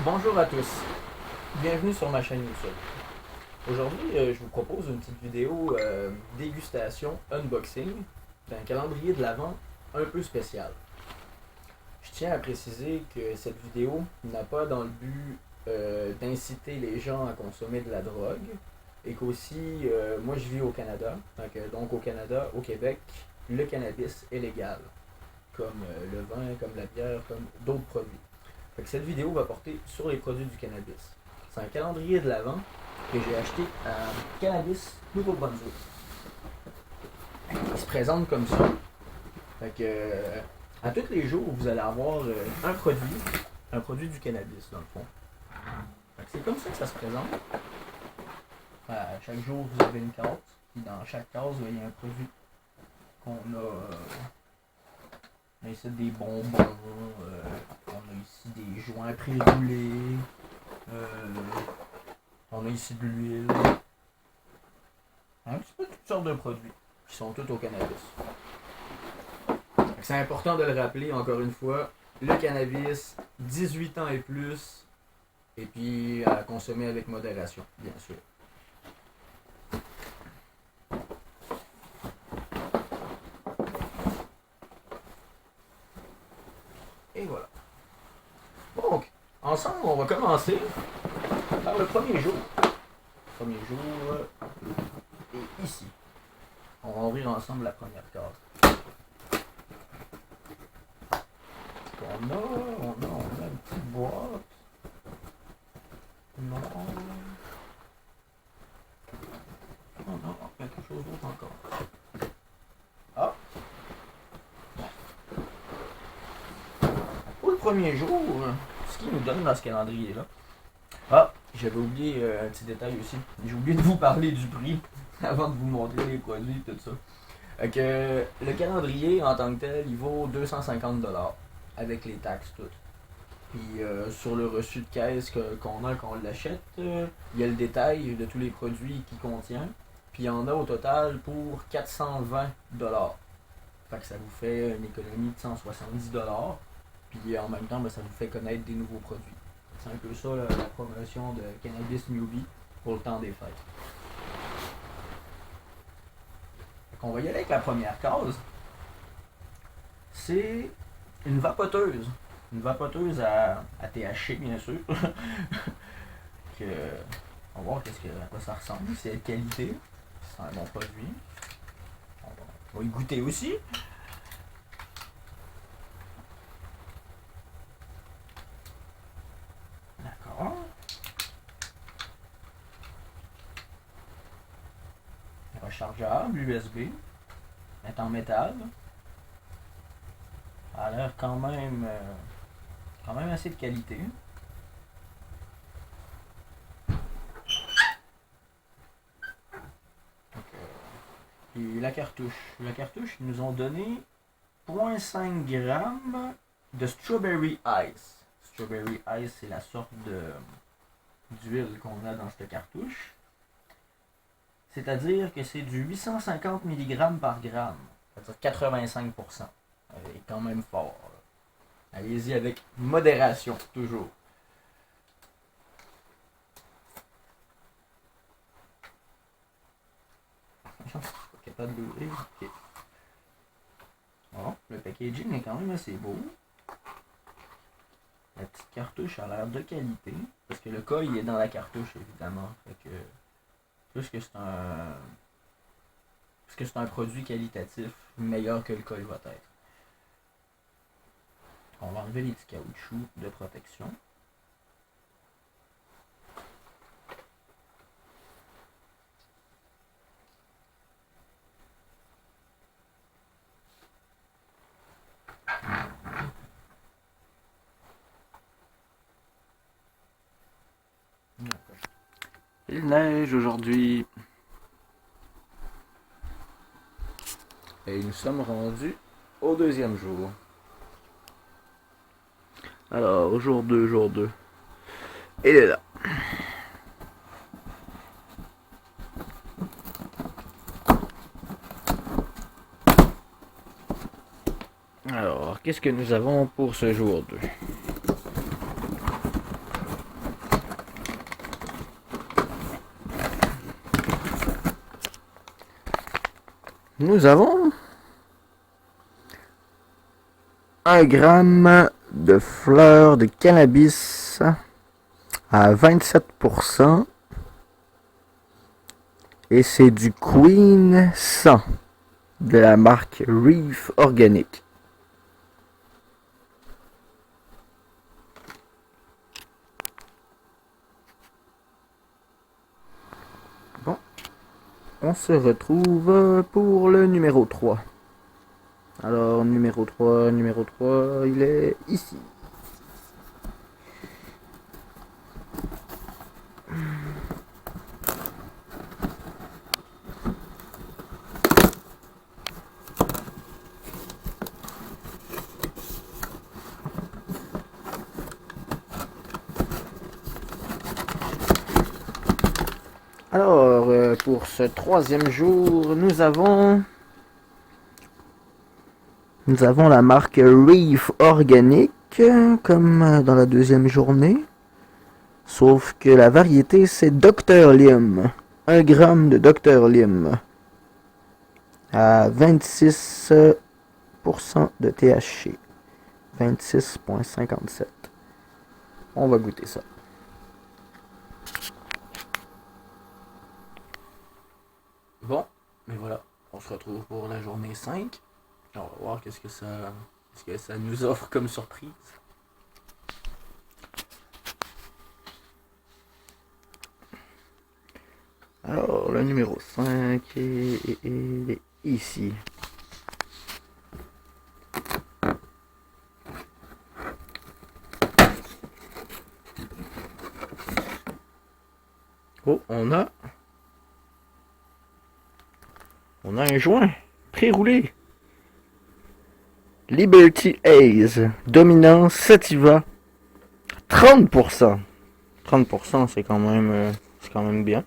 Bonjour à tous, bienvenue sur ma chaîne YouTube. Aujourd'hui, je vous propose une petite vidéo dégustation, unboxing, d'un calendrier de l'Avent un peu spécial. Je tiens à préciser que cette vidéo n'a pas dans le but d'inciter les gens à consommer de la drogue et qu'aussi, moi je vis au Canada, donc au Canada, au Québec, le cannabis est légal, comme le vin, comme la bière, comme d'autres produits. Fait que cette vidéo va porter sur les produits du cannabis. C'est un calendrier de l'Avent que j'ai acheté à Cannabis Nouveau-Brunswick. Il se présente comme ça. Fait que à tous les jours, vous allez avoir un produit du cannabis dans le fond. Fait que c'est comme ça que ça se présente. À chaque jour, vous avez une case. Puis dans chaque case, il y a un produit qu'on a. On a ici des bonbons, on a ici des joints pré-roulés, on a ici de l'huile. Un petit peu toutes sortes de produits qui sont tous au cannabis. C'est important de le rappeler encore une fois, le cannabis, 18 ans et plus, et puis à consommer avec modération, bien sûr. Et voilà. Donc, ensemble, on va commencer par le premier jour. Le premier jour est ici. On va ouvrir ensemble la première case. On a une petite boîte. Non. Oh non, quelque chose d'autre encore. Ah! Pour le premier jour, ce qu'il nous donne dans ce calendrier-là. Ah, j'avais oublié un petit détail aussi. J'ai oublié de vous parler du prix avant de vous montrer les produits et tout ça. Fait que le calendrier en tant que tel, il vaut 250$ avec les taxes toutes. Puis sur le reçu de caisse qu'on a quand on l'achète, il y a le détail de tous les produits qu'il contient. Puis il y en a au total pour 420$. Fait que ça vous fait une économie de 170$. Puis en même temps, ça vous fait connaître des nouveaux produits. C'est un peu ça la promotion de Cannabis Newbie pour le temps des fêtes. On va y aller avec la première case. C'est une vapoteuse. Une vapoteuse à THC, bien sûr. que, on va voir à quoi ça ressemble. C'est de qualité. C'est un bon produit. On va y goûter aussi. D'accord. Rechargeable, USB. Est en métal. Ça a l'air quand même assez de qualité. Et la cartouche. La cartouche, ils nous ont donné 0,5 g de Strawberry Ice. Strawberry Ice, c'est la sorte d'huile qu'on a dans cette cartouche. C'est-à-dire que c'est du 850 mg par gramme. C'est-à-dire 85%. Il est quand même fort. Allez-y avec modération, toujours. Je suis pas capable d'ouvrir. Okay. Bon, le packaging est quand même assez beau. La petite cartouche a l'air de qualité. Parce que le cas, il est dans la cartouche, évidemment. Fait que, plus que c'est un produit qualitatif, meilleur que le coil va être. On va enlever les petits caoutchoucs de protection. Il neige aujourd'hui. Et nous sommes rendus au deuxième jour. Alors, jour 2. Il est là. Alors, qu'est-ce que nous avons pour ce jour 2? nous avons 1 gramme de fleurs de cannabis à 27%. Et c'est du Queen 100 de la marque Reef Organic. Bon, on se retrouve pour le numéro 3. Alors, numéro 3, il est ici. Alors, pour ce 3e jour, nous avons la marque Reef Organic, comme dans la 2e journée. Sauf que la variété, c'est Dr Lim. 1 gramme de Dr Lim. À 26% de THC. 26,57. On va goûter ça. Bon, mais voilà, on se retrouve pour la journée 5. On va voir qu'est-ce que ça nous offre comme surprise. Alors, le numéro 5 est ici. Oh, on a un joint pré-roulé. Liberty Haze, dominance sativa, 30%. 30%, c'est quand même bien.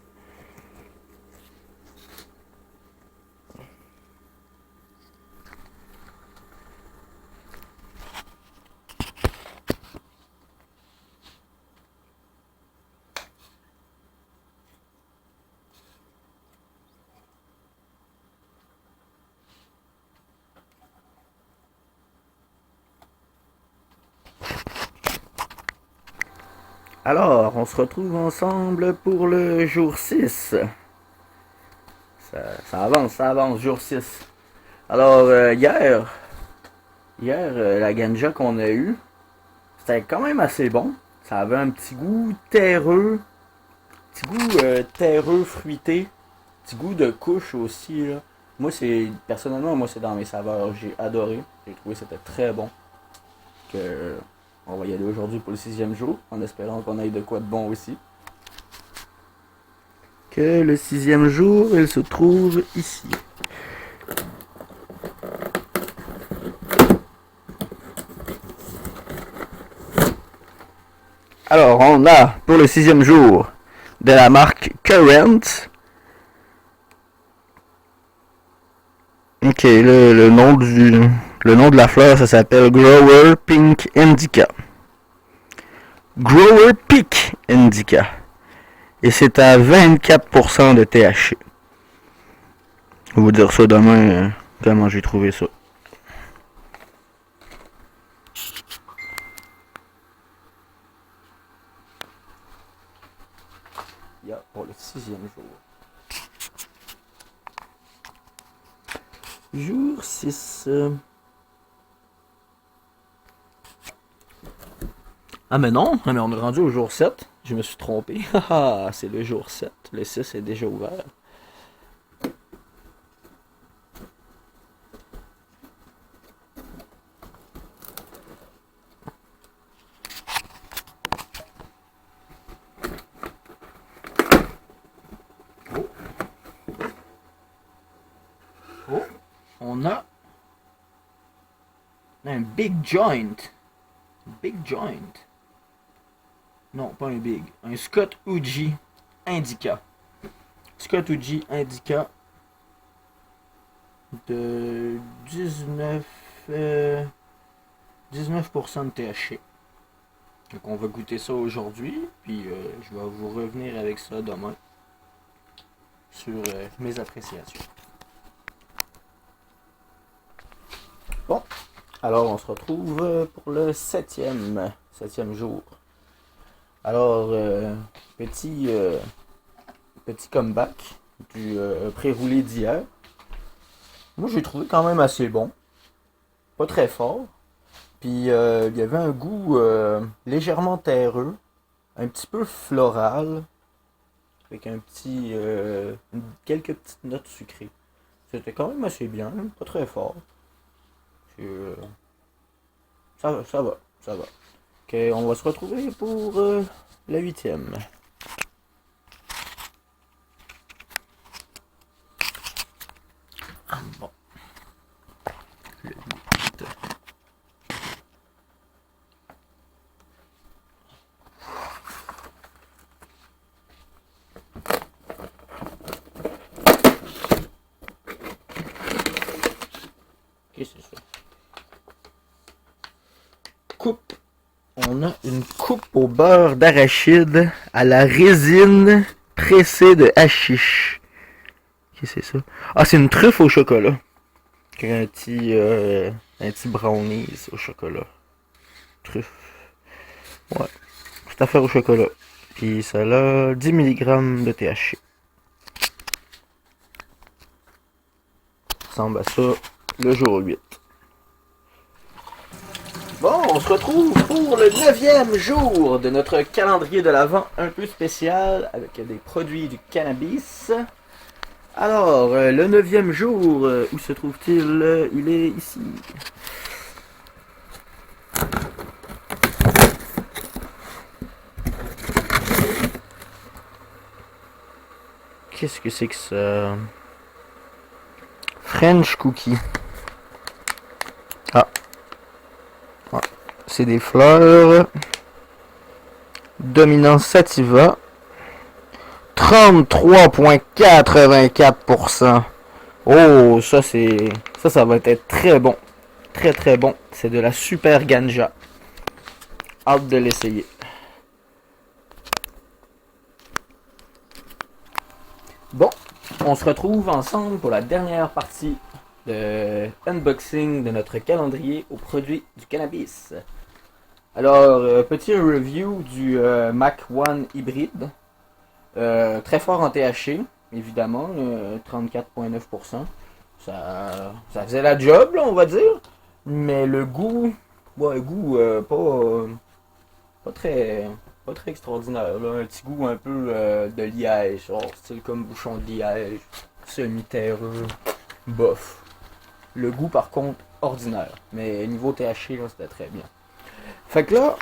Alors, on se retrouve ensemble pour le jour 6. Ça avance, jour 6. Alors, hier, la ganja qu'on a eue, c'était quand même assez bon. Ça avait un petit goût terreux, fruité, petit goût de couche aussi, là. Personnellement, c'est dans mes saveurs. J'ai adoré. J'ai trouvé que c'était très bon. On va y aller aujourd'hui pour le 6e jour, en espérant qu'on ait de quoi de bon aussi. Que le 6e jour, il se trouve ici. Alors, on a pour le 6e jour de la marque Current. Ok, le nom de la fleur, ça s'appelle Grower Pink Indica. Grower Peak Indica. Et c'est à 24% de THC. Je vais vous dire ça demain, comment j'ai trouvé ça. Pour le 6e jour. Jour 6. Ah mais non, mais on est rendu au jour 7. Je me suis trompé. C'est le jour 7. Le 6 est déjà ouvert. Oh, on a un big joint. Big joint. Non, pas un big. Un Scott Uji Indica. Scott Uji Indica de 19% de THC. Donc on va goûter ça aujourd'hui, puis je vais vous revenir avec ça demain sur mes appréciations. Bon, alors on se retrouve pour le septième jour. Alors, petit comeback du pré-roulé d'hier. Moi, j'ai trouvé quand même assez bon. Pas très fort. Puis, il y avait un goût légèrement terreux. Un petit peu floral. Avec quelques petites notes sucrées. C'était quand même assez bien. Pas très fort. Puis, ça va. Ok, on va se retrouver pour la 8e. Bon. Le 8. Qu'est-ce que c'est ça? Coupe. On a une coupe au beurre d'arachide à la résine pressée de hashish. Qu'est-ce que c'est ça? Ah, c'est une truffe au chocolat. Un petit brownies au chocolat. Truffe. Ouais. Cette affaire au chocolat. Puis ça a 10 mg de THC. Ça ressemble à ça le jour 8. Bon, on se retrouve pour le 9e jour de notre calendrier de l'Avent un peu spécial avec des produits du cannabis. Alors, le 9e jour, où se trouve-t-il? Il est ici. Qu'est-ce que c'est que ça? French cookie. Ah. Ouais. C'est des fleurs. Dominance sativa. 33,84%. Oh, ça va être très bon. Très très bon. C'est de la super ganja. Hâte de l'essayer. Bon, on se retrouve ensemble pour la dernière partie de unboxing de notre calendrier aux produits du cannabis. Alors, petit review du Mac One hybride. Très fort en THC, évidemment, 34,9%. Ça faisait la job, là, on va dire. Mais le goût, pas très extraordinaire. Là. Un petit goût un peu de liège, style comme bouchon de liège, semi-terreux, bof. Le goût, par contre, ordinaire. Mais niveau THC, là, c'était très bien. Fait que là,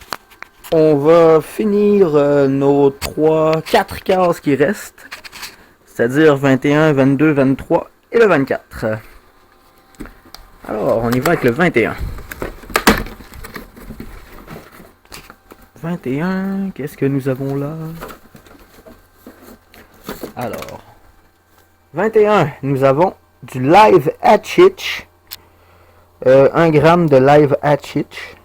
on va finir nos 4 cases qui restent. C'est-à-dire 21, 22, 23 et le 24. Alors, on y va avec le 21. 21, qu'est-ce que nous avons là? Alors, 21, nous avons du Live Hatchich. 1 gramme de Live Hatchich.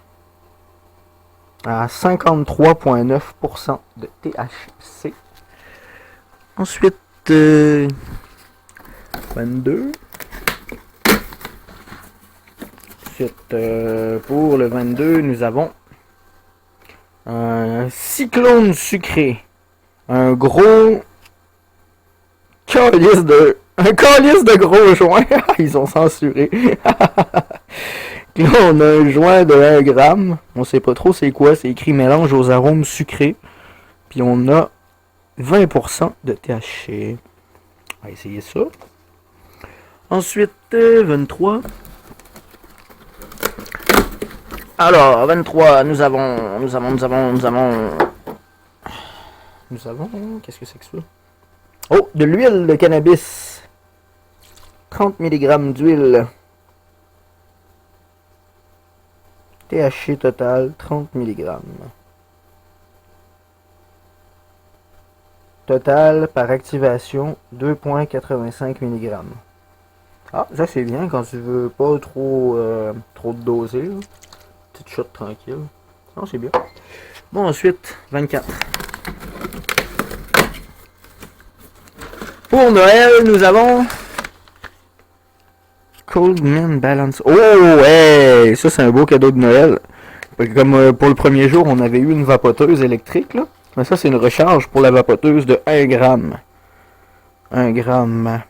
À 53,9% de THC. Ensuite, 22. Ensuite, pour le 22, nous avons un cyclone sucré. Un gros calice de gros joints. Ils ont censuré. Là, on a un joint de 1 gramme. On sait pas trop c'est quoi. C'est écrit mélange aux arômes sucrés. Puis on a 20% de THC. On va essayer ça. Ensuite, 23. Alors, 23, nous avons... Qu'est-ce que c'est que ça? Oh, de l'huile de cannabis. 30 mg d'huile. THC total, 30 mg. Total par activation, 2,85 mg. Ah, ça c'est bien quand tu veux pas trop de doser. Là. Petite shot tranquille. Non, c'est bien. Bon, ensuite, 24. Pour Noël, nous avons Coldman Balance. Oh, hey! Ça, c'est un beau cadeau de Noël. Comme pour le premier jour, on avait eu une vapoteuse électrique, là. Mais ça, c'est une recharge pour la vapoteuse de 1 gramme. 1 gramme.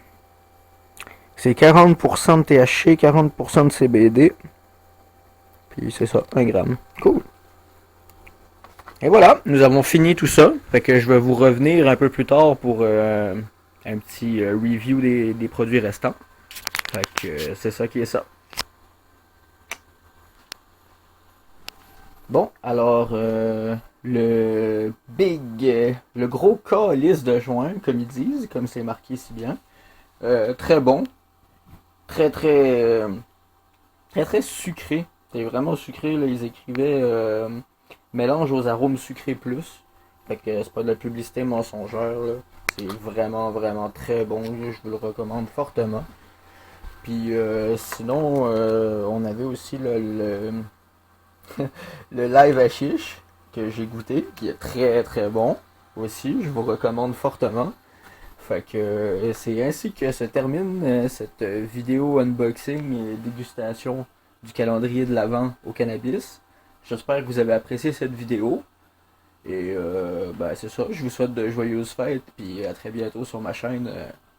C'est 40% de THC, 40% de CBD. Puis c'est ça, 1 gramme. Cool. Et voilà, nous avons fini tout ça. Fait que je vais vous revenir un peu plus tard pour un petit review des produits restants. Fait que c'est ça qui est ça. Bon, alors le gros calice de joint, comme ils disent, comme c'est marqué si bien. Très bon. Très sucré. C'est vraiment sucré, là, ils écrivaient mélange aux arômes sucrés plus. Fait que c'est pas de la publicité mensongère, là. C'est vraiment, vraiment très bon. Je vous le recommande fortement. Puis sinon, on avait aussi le live hashish que j'ai goûté, qui est très très bon aussi. Je vous recommande fortement. Fait que c'est ainsi que se termine cette vidéo unboxing et dégustation du calendrier de l'Avent au cannabis. J'espère que vous avez apprécié cette vidéo. Et ben c'est ça, je vous souhaite de joyeuses fêtes, puis à très bientôt sur ma chaîne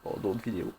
pour d'autres vidéos.